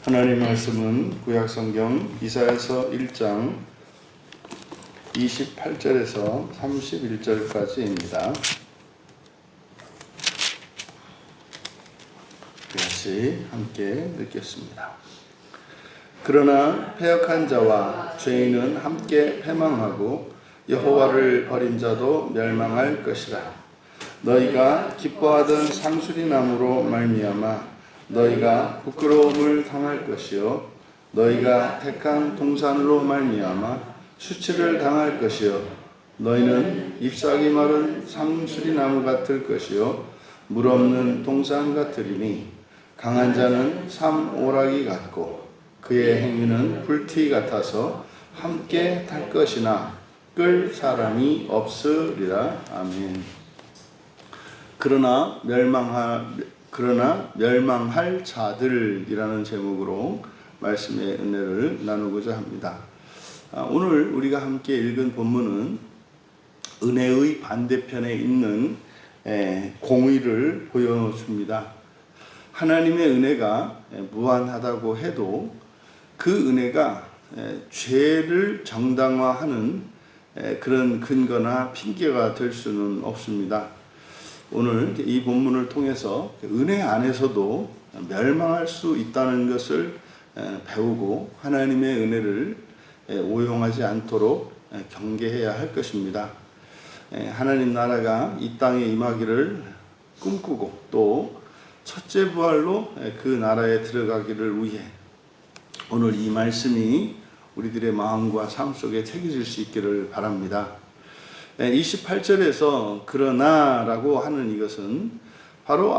하나님 말씀은 구약성경 이사야서 1장 28절에서 31절까지입니다. 같이 함께 읽겠습니다. 그러나 패역한 자와 죄인은 함께 패망하고 여호와를 버린 자도 멸망할 것이라. 너희가 기뻐하던 상수리나무로 말미암아 너희가 부끄러움을 당할 것이요 너희가 택한 동산으로 말미암아 수치를 당할 것이요 너희는 잎사귀 마른 상수리나무 같을 것이요 물 없는 동산 같으리니 강한 자는 삼오라기 같고 그의 행위는 불티 같아서 함께 탈 것이나 끌 사람이 없으리라. 아멘. 그러나 멸망할 자들이라는 제목으로 말씀의 은혜를 나누고자 합니다. 오늘 우리가 함께 읽은 본문은 은혜의 반대편에 있는 공의를 보여줍니다. 하나님의 은혜가 무한하다고 해도 그 은혜가 죄를 정당화하는 그런 근거나 핑계가 될 수는 없습니다. 오늘 이 본문을 통해서 은혜 안에서도 멸망할 수 있다는 것을 배우고 하나님의 은혜를 오용하지 않도록 경계해야 할 것입니다. 하나님 나라가 이 땅에 임하기를 꿈꾸고 또 첫째 부활로 그 나라에 들어가기를 위해 오늘 이 말씀이 우리들의 마음과 삶 속에 새겨질 수 있기를 바랍니다. 28절에서 그러나 라고 하는 이것은 바로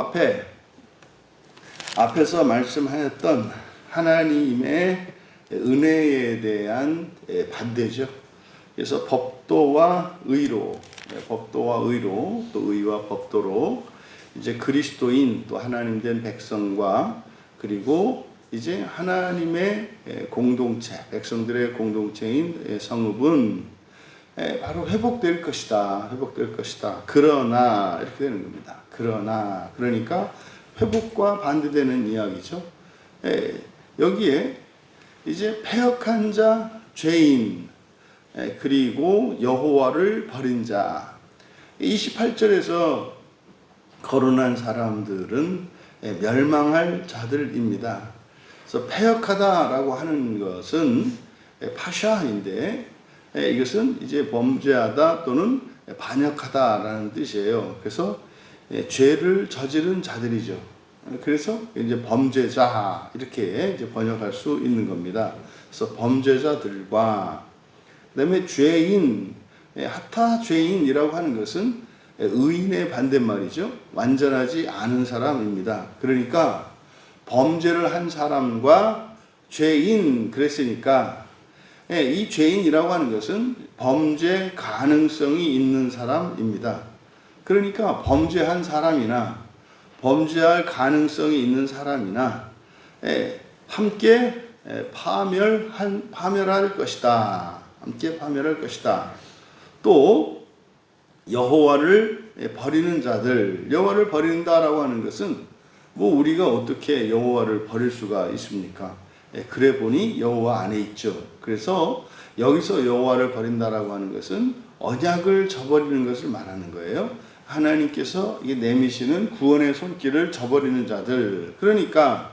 앞에서 말씀하였던 하나님의 은혜에 대한 반대죠. 그래서 법도와 의로, 또 의와 법도로 이제 그리스도인 또 하나님 된 백성과 그리고 이제 하나님의 공동체, 백성들의 공동체인 성읍은 바로 회복될 것이다. 그러나 이렇게 되는 겁니다. 그러니까 회복과 반대되는 이야기죠. 여기에 이제 패역한 자, 죄인, 그리고 여호와를 버린 자. 28절에서 거론한 사람들은 멸망할 자들입니다. 그래서 패역하다라고 하는 것은 파샤인데 이것은 이제 범죄하다 또는 반역하다라는 뜻이에요. 그래서 죄를 저지른 자들이죠. 그래서 이제 범죄자 이렇게 이제 번역할 수 있는 겁니다. 그래서 범죄자들과 그다음에 죄인, 하타 죄인이라고 하는 것은 의인의 반대말이죠. 완전하지 않은 사람입니다. 그러니까 범죄를 한 사람과 죄인 그랬으니까 이 죄인이라고 하는 것은 범죄 가능성이 있는 사람입니다. 그러니까 범죄한 사람이나 범죄할 가능성이 있는 사람이나 함께 파멸할 것이다. 함께 파멸할 것이다. 또 여호와를 버리는 자들, 여호와를 버린다라고 하는 것은 뭐 우리가 어떻게 여호와를 버릴 수가 있습니까? 그래 보니 여호와 안에 있죠. 그래서 여기서 여호와를 버린다라고 하는 것은 언약을 저버리는 것을 말하는 거예요. 하나님께서 이게 내미시는 구원의 손길을 저버리는 자들. 그러니까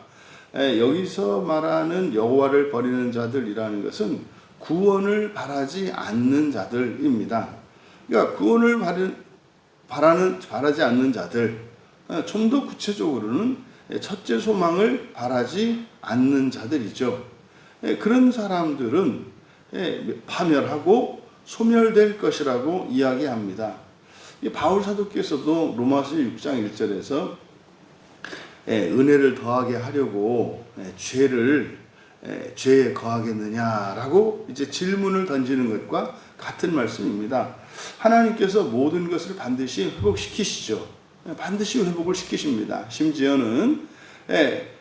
여기서 말하는 여호와를 버리는 자들이라는 것은 구원을 바라지 않는 자들입니다. 그러니까 구원을 바라지 않는 자들. 좀 더 구체적으로는 첫째 소망을 바라지 않는 자들이죠. 그런 사람들은 파멸하고 소멸될 것이라고 이야기합니다. 바울 사도께서도 로마서 6장 1절에서 은혜를 더하게 하려고 죄에 거하겠느냐라고 이제 질문을 던지는 것과 같은 말씀입니다. 하나님께서 모든 것을 반드시 회복시키시죠. 반드시 회복을 시키십니다. 심지어는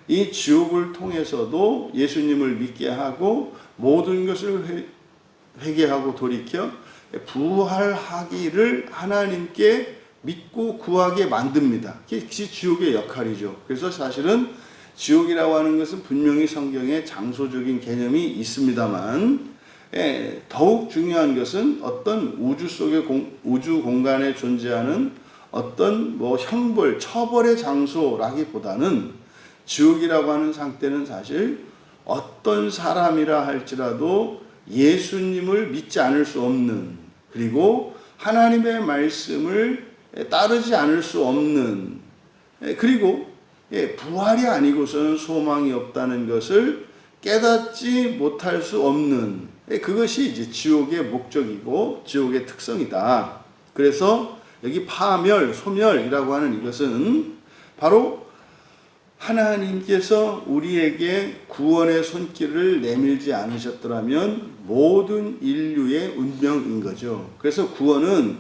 이 지옥을 통해서도 예수님을 믿게 하고 모든 것을 회개하고 돌이켜 부활하기를 하나님께 믿고 구하게 만듭니다. 그게 지옥의 역할이죠. 그래서 사실은 지옥이라고 하는 것은 분명히 성경에 장소적인 개념이 있습니다만, 더욱 중요한 것은 어떤 우주 속의 우주 공간에 존재하는 어떤 형벌, 처벌의 장소라기보다는 지옥이라고 하는 상태는 사실 어떤 사람이라 할지라도 예수님을 믿지 않을 수 없는, 그리고 하나님의 말씀을 따르지 않을 수 없는, 그리고 부활이 아니고서는 소망이 없다는 것을 깨닫지 못할 수 없는, 그것이 이제 지옥의 목적이고 지옥의 특성이다. 그래서 여기 파멸, 소멸이라고 하는 이것은 바로 하나님께서 우리에게 구원의 손길을 내밀지 않으셨더라면 모든 인류의 운명인 거죠. 그래서 구원은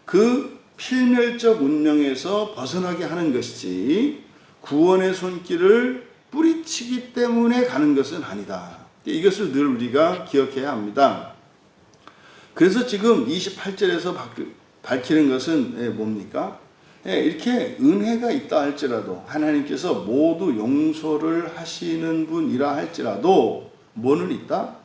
그 필멸적 운명에서 벗어나게 하는 것이지 구원의 손길을 뿌리치기 때문에 가는 것은 아니다. 이것을 늘 우리가 기억해야 합니다. 그래서 지금 28절에서 밝히는 것은 뭡니까? 이렇게 은혜가 있다 할지라도, 하나님께서 모두 용서를 하시는 분이라 할지라도 뭐는 있다?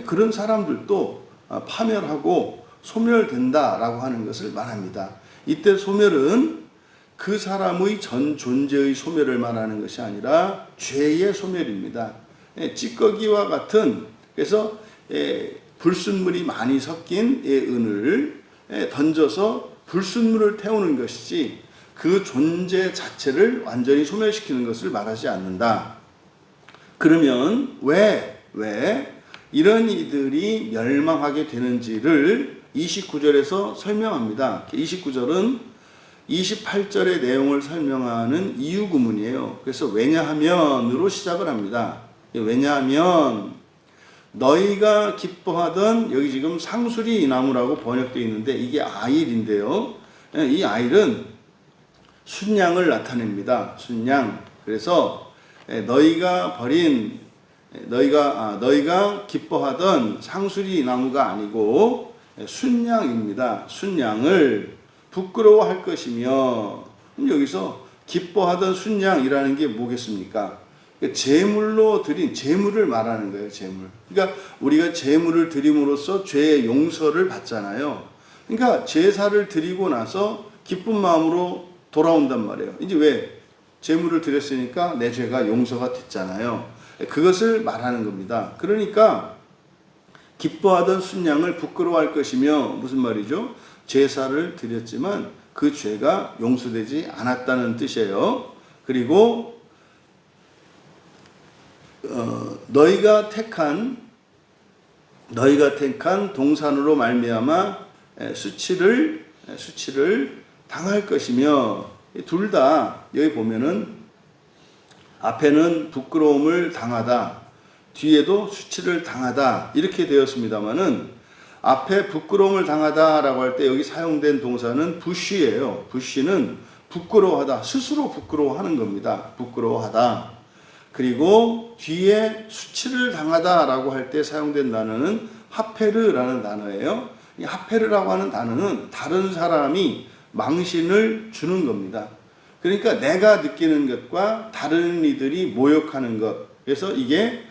그런 사람들도 파멸하고 소멸된다라고 하는 것을 말합니다. 이때 소멸은 그 사람의 전 존재의 소멸을 말하는 것이 아니라 죄의 소멸입니다. 찌꺼기와 같은, 그래서 불순물이 많이 섞인 은을 던져서 불순물을 태우는 것이지 그 존재 자체를 완전히 소멸시키는 것을 말하지 않는다. 그러면 왜 이런 이들이 멸망하게 되는지를 29절에서 설명합니다. 29절은 28절의 내용을 설명하는 이유 구문이에요. 그래서 왜냐하면으로 시작을 합니다. 왜냐하면 너희가 기뻐하던, 여기 지금 상수리 나무라고 번역되어 있는데 이게 아일인데요. 이 아일은 순양을 나타냅니다. 순양. 그래서 너희가 기뻐하던 상수리 나무가 아니고 순양입니다. 순양을 부끄러워할 것이며, 그럼 여기서 기뻐하던 순양이라는 게 뭐겠습니까? 제물로 드린, 제물을 말하는 거예요. 제물. 그러니까 우리가 제물을 드림으로써 죄의 용서를 받잖아요. 그러니까 제사를 드리고 나서 기쁜 마음으로 돌아온단 말이에요. 이제 왜? 제물을 드렸으니까 내 죄가 용서가 됐잖아요. 그것을 말하는 겁니다. 그러니까 기뻐하던 순양을 부끄러워할 것이며, 무슨 말이죠? 제사를 드렸지만 그 죄가 용서되지 않았다는 뜻이에요. 그리고 너희가 택한 동산으로 말미암아 수치를 당할 것이며, 둘 다 여기 보면은 앞에는 부끄러움을 당하다, 뒤에도 수치를 당하다 이렇게 되었습니다만은, 앞에 부끄러움을 당하다라고 할 때 여기 사용된 동사는 부쉬예요. 부쉬는 부끄러워하다, 스스로 부끄러워하는 겁니다. 부끄러워하다. 그리고 뒤에 수치를 당하다라고 할 때 사용된 단어는 하페르라는 단어예요. 이 하페르라고 하는 단어는 다른 사람이 망신을 주는 겁니다. 그러니까 내가 느끼는 것과 다른 이들이 모욕하는 것. 그래서 이게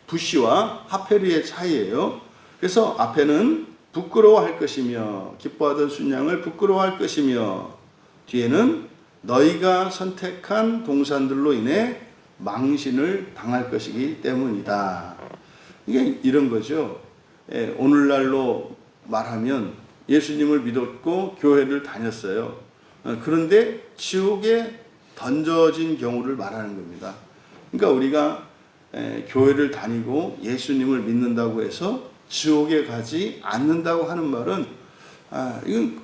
부쉬와 하페르의 차이예요. 그래서 앞에는 부끄러워할 것이며, 기뻐하던 순양을 부끄러워할 것이며, 뒤에는 너희가 선택한 동산들로 인해 망신을 당할 것이기 때문이다. 이게 이런 거죠. 오늘날로 말하면 예수님을 믿었고 교회를 다녔어요. 그런데 지옥에 던져진 경우를 말하는 겁니다. 그러니까 우리가 교회를 다니고 예수님을 믿는다고 해서 지옥에 가지 않는다고 하는 말은 이건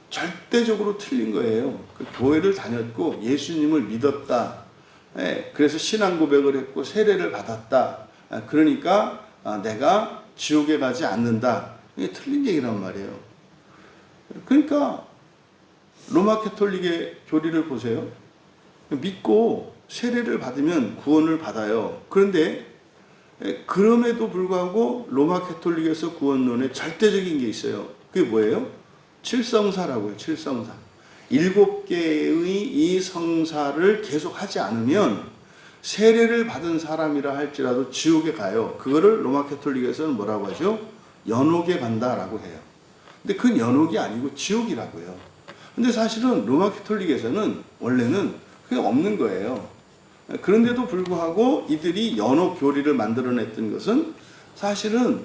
절대적으로 틀린 거예요. 교회를 다녔고 예수님을 믿었다. 그래서 신앙 고백을 했고 세례를 받았다. 그러니까 내가 지옥에 가지 않는다. 이게 틀린 얘기란 말이에요. 그러니까 로마 가톨릭의 교리를 보세요. 믿고 세례를 받으면 구원을 받아요. 그런데 그럼에도 불구하고 로마 가톨릭에서 구원론에 절대적인 게 있어요. 그게 뭐예요? 칠성사라고요. 칠성사. 7개의 이 성사를 계속 하지 않으면 세례를 받은 사람이라 할지라도 지옥에 가요. 그거를 로마 가톨릭에서는 뭐라고 하죠? 연옥에 간다라고 해요. 근데 그 연옥이 아니고 지옥이라고요. 근데 사실은 로마 가톨릭에서는 원래는 그게 없는 거예요. 그런데도 불구하고 이들이 연옥 교리를 만들어냈던 것은 사실은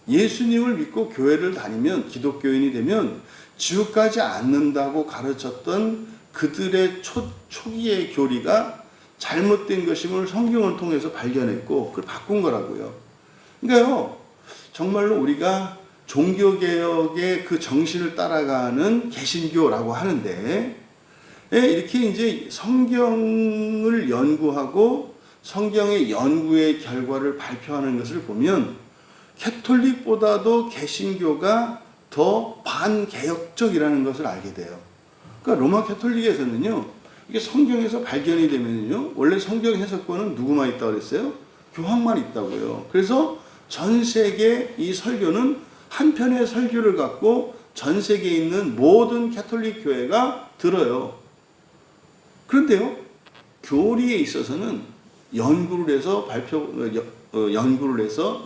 예수님을 믿고 교회를 다니면 기독교인이 되면 지옥 가지 않는다고 가르쳤던 그들의 초기의 교리가 잘못된 것임을 성경을 통해서 발견했고 그걸 바꾼 거라고요. 그러니까요, 정말로 우리가 종교개혁의 그 정신을 따라가는 개신교라고 하는데, 이렇게 이제 성경을 연구하고 성경의 연구의 결과를 발표하는 것을 보면 캐톨릭보다도 개신교가 더 반개혁적이라는 것을 알게 돼요. 그러니까 로마 캐톨릭에서는요, 이게 성경에서 발견이 되면요, 원래 성경 해석권은 누구만 있다고 그랬어요? 교황만 있다고요. 그래서 전 세계 이 설교는 한 편의 설교를 갖고 전 세계에 있는 모든 캐톨릭 교회가 들어요. 그런데요, 교리에 있어서는 연구를 해서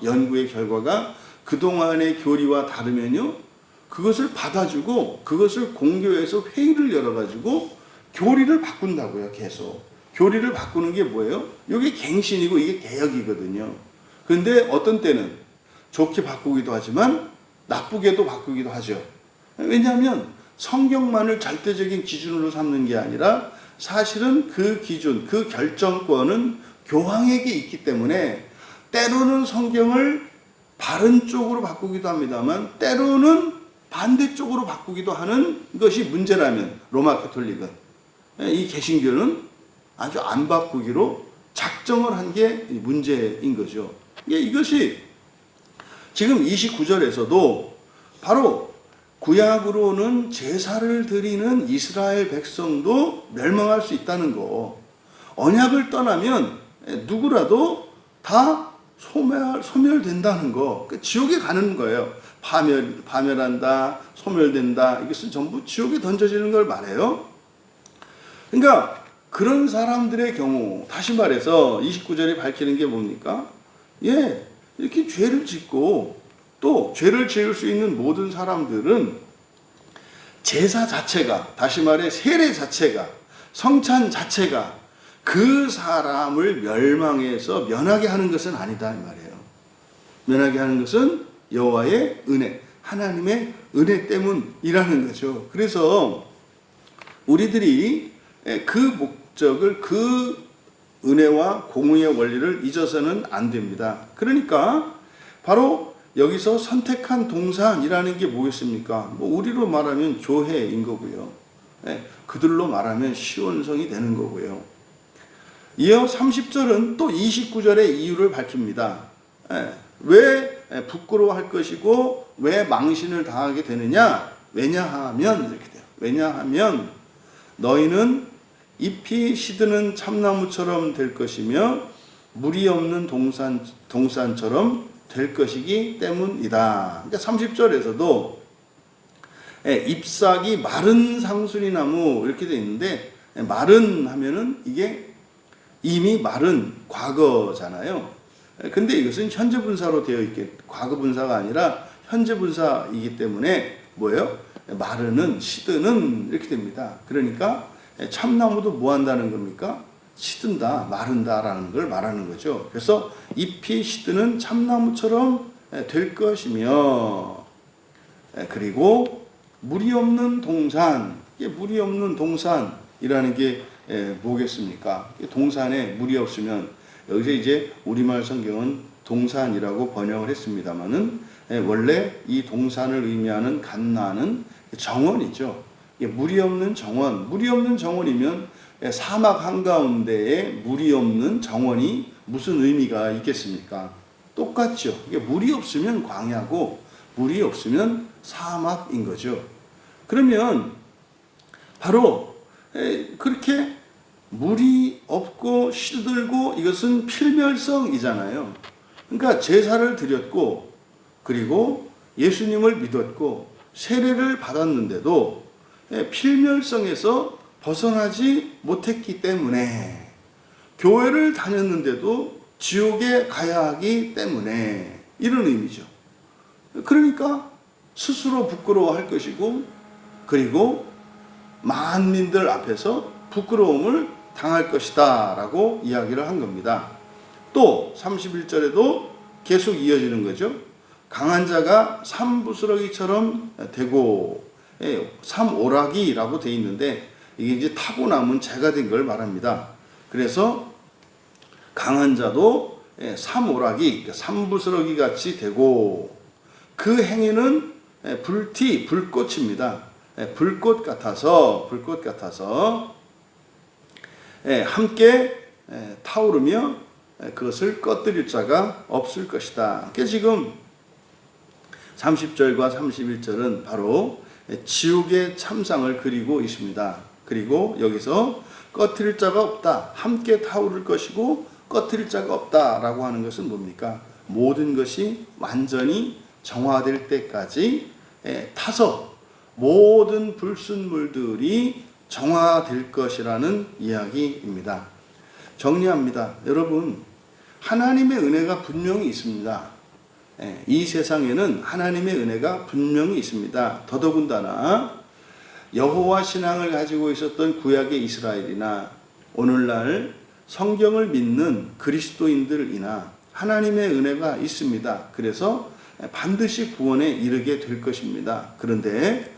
연구의 결과가 그동안의 교리와 다르면요, 그것을 받아주고 그것을 공교에서 회의를 열어가지고 교리를 바꾼다고요. 계속 교리를 바꾸는 게 뭐예요? 이게 갱신이고 이게 개혁이거든요. 그런데 어떤 때는 좋게 바꾸기도 하지만 나쁘게도 바꾸기도 하죠. 왜냐하면 성경만을 절대적인 기준으로 삼는 게 아니라 사실은 그 기준, 그 결정권은 교황에게 있기 때문에 때로는 성경을 바른 쪽으로 바꾸기도 합니다만 때로는 반대쪽으로 바꾸기도 하는 것이 문제라면 로마 가톨릭은, 이 개신교는 아주 안 바꾸기로 작정을 한 게 문제인 거죠. 이것이 지금 29절에서도 바로 구약으로는 제사를 드리는 이스라엘 백성도 멸망할 수 있다는 거, 언약을 떠나면 누구라도 다 소멸된다는 거, 지옥에 가는 거예요. 파멸한다, 소멸된다, 이것은 전부 지옥에 던져지는 걸 말해요. 그러니까 그런 사람들의 경우, 다시 말해서 29절에 밝히는 게 뭡니까? 이렇게 죄를 짓고 또 죄를 지을 수 있는 모든 사람들은 제사 자체가, 다시 말해 세례 자체가, 성찬 자체가 그 사람을 멸망해서 면하게 하는 것은 아니다 이 말이에요. 면하게 하는 것은 여호와의 은혜, 하나님의 은혜 때문이라는 거죠. 그래서 우리들이 그 목적을, 그 은혜와 공의의 원리를 잊어서는 안 됩니다. 그러니까 바로 여기서 선택한 동산이라는 게 뭐겠습니까? 우리로 말하면 교회인 거고요. 그들로 말하면 시온성이 되는 거고요. 이어 30절은 또 29절의 이유를 밝힙니다. 왜 부끄러워할 것이고 왜 망신을 당하게 되느냐? 왜냐하면 이렇게 돼요. 왜냐하면 너희는 잎이 시드는 참나무처럼 될 것이며 물이 없는 동산처럼 될 것이기 때문이다. 그러니까 30절에서도 잎사귀 마른 상수리나무 이렇게 되어 있는데, 마른 하면은 이게 이미 마른 과거잖아요. 근데 이것은 현재 분사로 되어 있게, 과거 분사가 아니라 현재 분사이기 때문에 뭐예요? 마르는, 시드는 이렇게 됩니다. 그러니까 참나무도 뭐 한다는 겁니까? 시든다, 마른다라는 걸 말하는 거죠. 그래서 잎이 시드는 참나무처럼 될 것이며, 그리고 물이 없는 동산, 물이 없는 동산이라는 게 뭐겠습니까? 동산에 물이 없으면, 여기서 이제 우리말 성경은 동산이라고 번역을 했습니다만은 원래 이 동산을 의미하는 갓나는 정원이죠. 물이 없는 정원, 물이 없는 정원이면 사막 한가운데에 물이 없는 정원이 무슨 의미가 있겠습니까? 똑같죠. 물이 없으면 광야고 물이 없으면 사막인 거죠. 그러면 바로 그렇게 물이 없고 시들고 이것은 필멸성이잖아요. 그러니까 제사를 드렸고 그리고 예수님을 믿었고 세례를 받았는데도 필멸성에서 벗어나지 못했기 때문에, 교회를 다녔는데도 지옥에 가야 하기 때문에, 이런 의미죠. 그러니까 스스로 부끄러워할 것이고, 그리고 만민들 앞에서 부끄러움을 당할 것이다 라고 이야기를 한 겁니다. 또 31절에도 계속 이어지는 거죠. 강한 자가 삼부스러기처럼 되고, 삼오라기라고 되어 있는데, 이게 이제 타고 남은 재가 된 걸 말합니다. 그래서 강한 자도 삼오라기, 삼부스러기 같이 되고, 그 행위는 불꽃입니다. 불꽃 같아서 함께 타오르며 그것을 꺼뜨릴 자가 없을 것이다. 그러니까 지금 30절과 31절은 바로 지옥의 참상을 그리고 있습니다. 그리고 여기서 꺼뜨릴 자가 없다, 함께 타오를 것이고 꺼뜨릴 자가 없다라고 하는 것은 뭡니까? 모든 것이 완전히 정화될 때까지 타서 모든 불순물들이 정화될 것이라는 이야기입니다. 정리합니다. 여러분, 하나님의 은혜가 분명히 있습니다. 이 세상에는 하나님의 은혜가 분명히 있습니다. 더더군다나 여호와 신앙을 가지고 있었던 구약의 이스라엘이나 오늘날 성경을 믿는 그리스도인들이나 하나님의 은혜가 있습니다. 그래서 반드시 구원에 이르게 될 것입니다. 그런데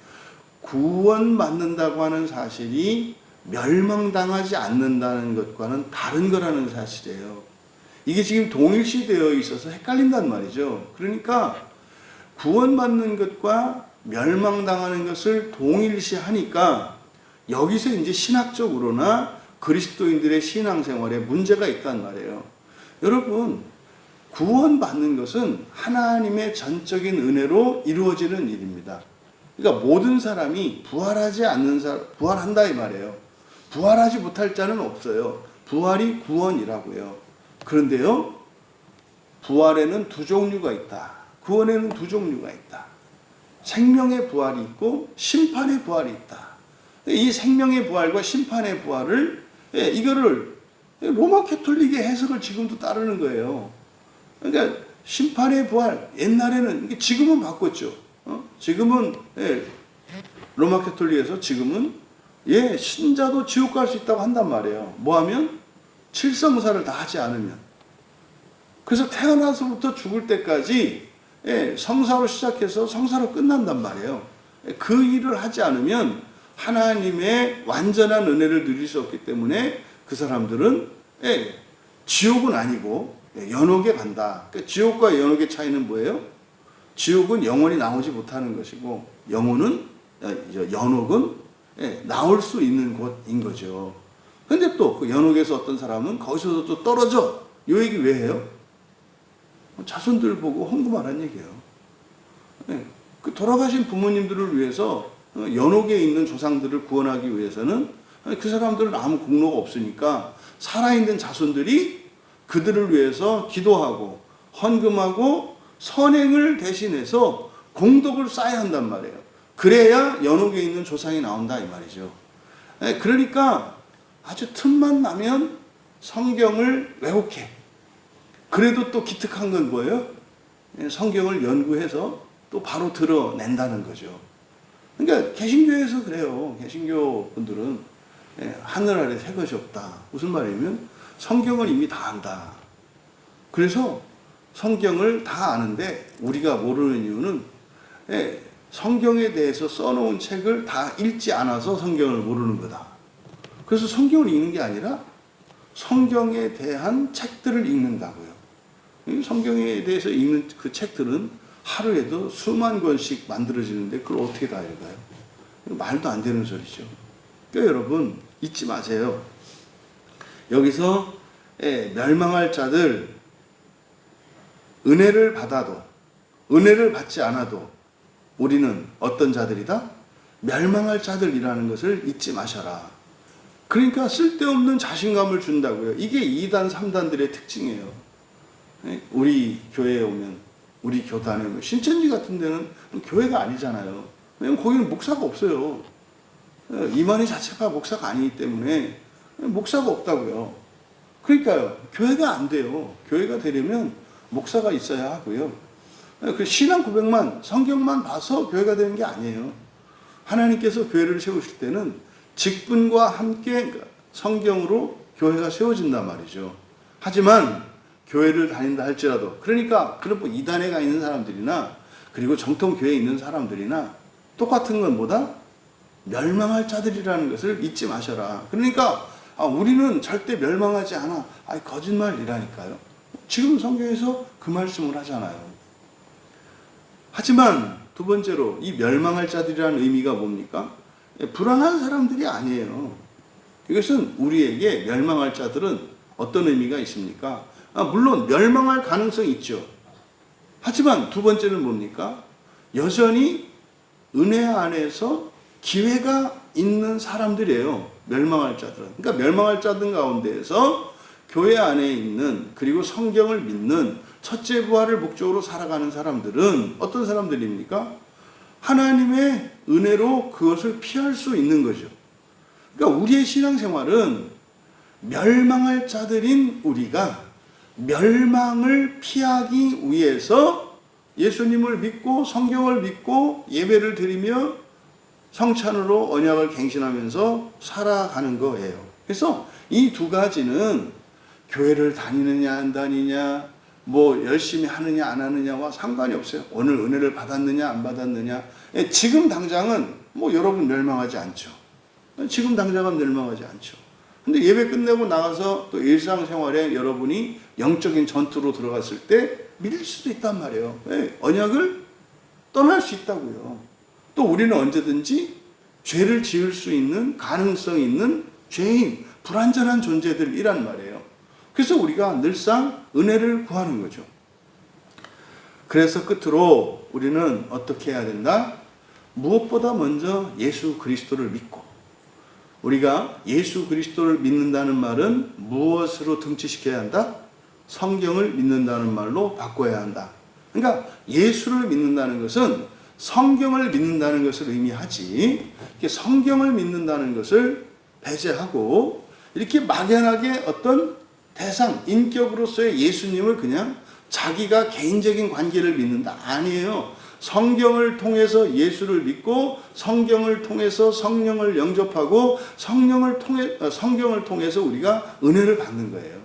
구원받는다고 하는 사실이 멸망당하지 않는다는 것과는 다른 거라는 사실이에요. 이게 지금 동일시되어 있어서 헷갈린단 말이죠. 그러니까 구원받는 것과 멸망당하는 것을 동일시하니까 여기서 이제 신학적으로나 그리스도인들의 신앙생활에 문제가 있단 말이에요. 여러분, 구원받는 것은 하나님의 전적인 은혜로 이루어지는 일입니다. 그러니까 모든 사람이 부활하지 않는 사람, 부활한다 이 말이에요. 부활하지 못할 자는 없어요. 부활이 구원이라고요. 그런데요, 부활에는 두 종류가 있다. 구원에는 두 종류가 있다. 생명의 부활이 있고 심판의 부활이 있다. 이 생명의 부활과 심판의 부활을 이거를 로마 캐톨릭의 해석을 지금도 따르는 거예요. 그러니까 심판의 부활, 옛날에는, 지금은 바꿨죠. 지금은 로마 캐톨릭에서 지금은 신자도 지옥 갈 수 있다고 한단 말이에요. 뭐 하면? 칠성사를 다 하지 않으면. 그래서 태어나서부터 죽을 때까지 성사로 시작해서 성사로 끝난단 말이에요. 그 일을 하지 않으면 하나님의 완전한 은혜를 누릴 수 없기 때문에 그 사람들은 지옥은 아니고 연옥에 간다. 그러니까 지옥과 연옥의 차이는 뭐예요? 지옥은 영원히 나오지 못하는 것이고 연옥은 나올 수 있는 곳인 거죠. 근데 또 그 연옥에서 어떤 사람은 거기서도 또 떨어져. 이 얘기 왜 해요? 자손들 보고 헌금하라는 얘기예요. 그 돌아가신 부모님들을 위해서 연옥에 있는 조상들을 구원하기 위해서는 그 사람들은 아무 공로가 없으니까 살아있는 자손들이 그들을 위해서 기도하고 헌금하고 선행을 대신해서 공덕을 쌓아야 한단 말이에요. 그래야 연옥에 있는 조상이 나온다 이 말이죠. 그러니까 아주 틈만 나면 성경을 왜곡해. 그래도 또 기특한 건 뭐예요? 성경을 연구해서 또 바로 드러낸다는 거죠. 그러니까 개신교에서 그래요. 개신교 분들은 하늘 아래 새 것이 없다. 무슨 말이냐면 성경을 이미 다 안다. 그래서 성경을 다 아는데 우리가 모르는 이유는 성경에 대해서 써놓은 책을 다 읽지 않아서 성경을 모르는 거다. 그래서 성경을 읽는 게 아니라 성경에 대한 책들을 읽는다고요. 성경에 대해서 읽는 그 책들은 하루에도 수만 권씩 만들어지는데 그걸 어떻게 다 읽어요? 말도 안 되는 소리죠. 그러니까 여러분 잊지 마세요. 여기서 멸망할 자들, 은혜를 받아도 은혜를 받지 않아도 우리는 어떤 자들이다? 멸망할 자들이라는 것을 잊지 마셔라. 그러니까 쓸데없는 자신감을 준다고요. 이게 2단, 3단들의 특징이에요. 우리 교회에 오면, 우리 교단에 오면, 신천지 같은 데는 교회가 아니잖아요. 왜냐면 거기는 목사가 없어요. 임원회 자체가 목사가 아니기 때문에 목사가 없다고요. 그러니까요. 교회가 안 돼요. 교회가 되려면 목사가 있어야 하고요. 그 신앙 고백만, 성경만 봐서 교회가 되는 게 아니에요. 하나님께서 교회를 세우실 때는 직분과 함께 성경으로 교회가 세워진단 말이죠. 하지만 교회를 다닌다 할지라도, 그러니까 그런 뭐 이단에 가 있는 사람들이나 그리고 정통 교회에 있는 사람들이나 똑같은 건 뭐다? 멸망할 자들이라는 것을 잊지 마셔라. 그러니까 우리는 절대 멸망하지 않아. 거짓말이라니까요. 지금 성경에서 그 말씀을 하잖아요. 하지만 두 번째로 이 멸망할 자들이라는 의미가 뭡니까? 불안한 사람들이 아니에요. 이것은 우리에게 멸망할 자들은 어떤 의미가 있습니까? 물론 멸망할 가능성이 있죠. 하지만 두 번째는 뭡니까? 여전히 은혜 안에서 기회가 있는 사람들이에요. 멸망할 자들은. 그러니까 멸망할 자들 가운데에서 교회 안에 있는, 그리고 성경을 믿는, 첫째 부활을 목적으로 살아가는 사람들은 어떤 사람들입니까? 하나님의 은혜로 그것을 피할 수 있는 거죠. 그러니까 우리의 신앙생활은 멸망할 자들인 우리가 멸망을 피하기 위해서 예수님을 믿고 성경을 믿고 예배를 드리며 성찬으로 언약을 갱신하면서 살아가는 거예요. 그래서 이 두 가지는 교회를 다니느냐 안 다니냐, 뭐 열심히 하느냐 안 하느냐와 상관이 없어요. 오늘 은혜를 받았느냐 안 받았느냐. 지금 당장은 뭐 여러분 멸망하지 않죠. 지금 당장은 멸망하지 않죠. 근데 예배 끝내고 나가서 또 일상생활에 여러분이 영적인 전투로 들어갔을 때 밀릴 수도 있단 말이에요. 언약을 떠날 수 있다고요. 또 우리는 언제든지 죄를 지을 수 있는 가능성이 있는 죄인, 불완전한 존재들이란 말이에요. 그래서 우리가 늘상 은혜를 구하는 거죠. 그래서 끝으로 우리는 어떻게 해야 된다? 무엇보다 먼저 예수 그리스도를 믿고, 우리가 예수 그리스도를 믿는다는 말은 무엇으로 등치시켜야 한다? 성경을 믿는다는 말로 바꿔야 한다. 그러니까 예수를 믿는다는 것은 성경을 믿는다는 것을 의미하지, 성경을 믿는다는 것을 배제하고 이렇게 막연하게 어떤 대상, 인격으로서의 예수님을 그냥 자기가 개인적인 관계를 믿는다. 아니에요. 성경을 통해서 예수를 믿고 성경을 통해서 성령을 영접하고 성경을 통해서 우리가 은혜를 받는 거예요.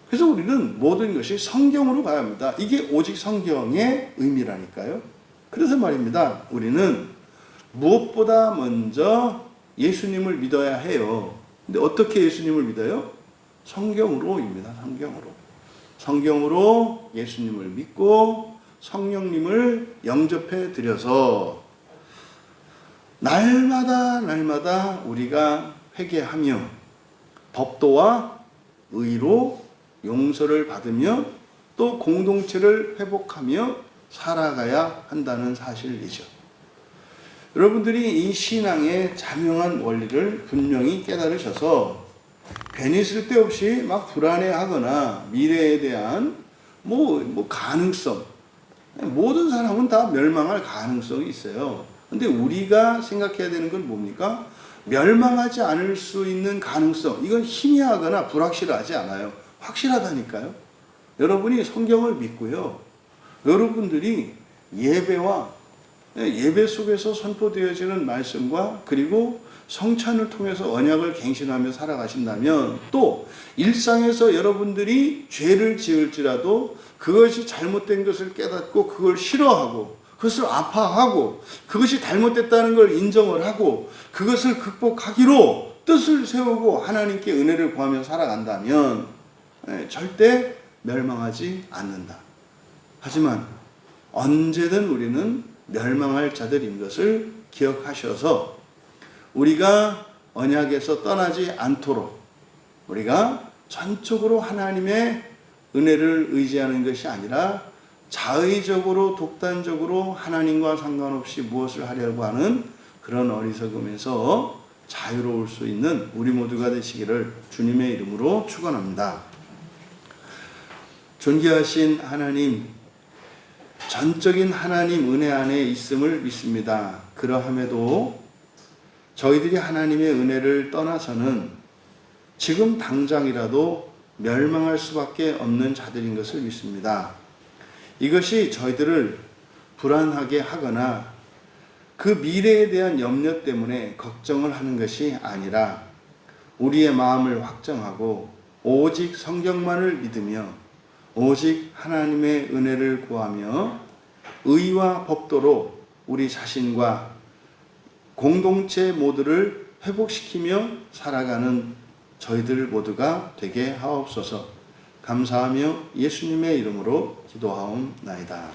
그래서 우리는 모든 것이 성경으로 가야 합니다. 이게 오직 성경의 의미라니까요. 그래서 말입니다. 우리는 무엇보다 먼저 예수님을 믿어야 해요. 근데 어떻게 예수님을 믿어요? 성경으로입니다. 성경으로 예수님을 믿고 성령님을 영접해 드려서 날마다 우리가 회개하며 법도와 의로 용서를 받으며 또 공동체를 회복하며 살아가야 한다는 사실이죠. 여러분들이 이 신앙의 자명한 원리를 분명히 깨달으셔서 괜히 쓸데없이 막 불안해하거나 미래에 대한 뭐 가능성, 모든 사람은 다 멸망할 가능성이 있어요. 근데 우리가 생각해야 되는 건 뭡니까? 멸망하지 않을 수 있는 가능성, 이건 희미하거나 불확실하지 않아요. 확실하다니까요. 여러분이 성경을 믿고요, 여러분들이 예배 속에서 선포되어지는 말씀과 그리고 성찬을 통해서 언약을 갱신하며 살아가신다면, 또 일상에서 여러분들이 죄를 지을지라도 그것이 잘못된 것을 깨닫고 그걸 싫어하고 그것을 아파하고 그것이 잘못됐다는 걸 인정을 하고 그것을 극복하기로 뜻을 세우고 하나님께 은혜를 구하며 살아간다면 절대 멸망하지 않는다. 하지만 언제든 우리는 멸망할 자들인 것을 기억하셔서 우리가 언약에서 떠나지 않도록 우리가 전적으로 하나님의 은혜를 의지하는 것이 아니라 자의적으로 독단적으로 하나님과 상관없이 무엇을 하려고 하는 그런 어리석음에서 자유로울 수 있는 우리 모두가 되시기를 주님의 이름으로 축원합니다. 존귀하신 하나님, 전적인 하나님 은혜 안에 있음을 믿습니다. 그러함에도 저희들이 하나님의 은혜를 떠나서는 지금 당장이라도 멸망할 수밖에 없는 자들인 것을 믿습니다. 이것이 저희들을 불안하게 하거나 그 미래에 대한 염려 때문에 걱정을 하는 것이 아니라 우리의 마음을 확정하고 오직 성경만을 믿으며 오직 하나님의 은혜를 구하며 의와 법도로 우리 자신과 공동체 모두를 회복시키며 살아가는 저희들 모두가 되게 하옵소서. 감사하며 예수님의 이름으로 기도하옵나이다.